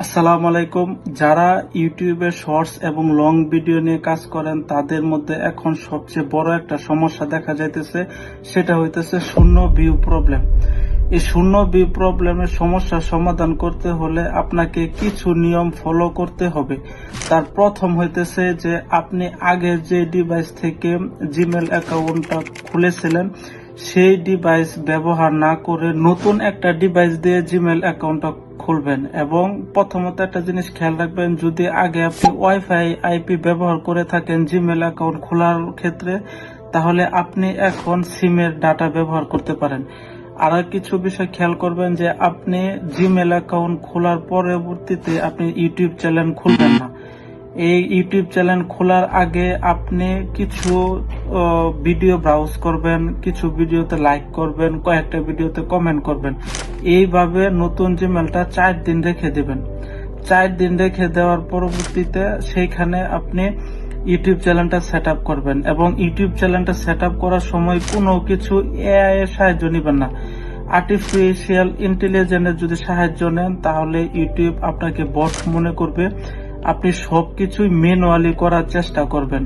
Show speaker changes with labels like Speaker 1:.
Speaker 1: আসসালামু আলাইকুম। যারা ইউটিউবে শর্টস এবং লং ভিডিও নিয়ে কাজ করেন তাদের মধ্যে এখন সবচেয়ে বড় একটা সমস্যা দেখা যাইতেছে, সেটা হইতেছে শূন্য ভিউ প্রবলেম। এই শূন্য ভিউ প্রবলেমের সমস্যা সমাধান করতে হলে আপনাকে কিছু নিয়ম ফলো করতে হবে। তার প্রথম হইতেছে যে আপনি আগে যে ডিভাইস থেকে জিমেল অ্যাকাউন্টটা খুলেছিলেন সেই ডিভাইস ব্যবহার না করে নতুন একটা ডিভাইস দিয়ে জিমেল অ্যাকাউন্টটা খুলবেন। এবং প্রথমত একটা জিনিস খেয়াল রাখবেন, যদি আগে আপনি ওয়াইফাই আইপি ব্যবহার করে থাকেন জিমেল অ্যাকাউন্ট খোলার ক্ষেত্রে, তাহলে আপনি এখন সিমের ডাটা ব্যবহার করতে পারেন। আর কিছু বিষয় খেয়াল করবেন যে আপনি জিমেল অ্যাকাউন্ট খোলার পরবর্তীতে আপনি ইউটিউব চ্যানেল খুলবেন না। এই ইউটিউব চ্যানেল খোলার আগে আপনি কিছু ভিডিও ব্রাউজ করবেন, কিছু ভিডিওতে লাইক করবেন, কয়েকটা ভিডিওতে কমেন্ট করবেন। এইভাবে নতুন জিমেলটা 4 দিন রেখে দেবেন। 4 দিন রেখে দেওয়ার পরবর্তীতে সেইখানে আপনি ইউটিউব চ্যানেলটা সেট আপ করবেন। এবং ইউটিউব চ্যানেলটা সেট আপ করার সময় কোনো কিছু এআই এর সাহায্য নেবেন না। আর্টিফিশিয়াল ইন্টেলিজেন্সের যদি সাহায্য নেন তাহলে ইউটিউব আপনাকে বট মনে করবে। আপনি সবকিছুই ম্যানুয়ালি করার চেষ্টা করবেন।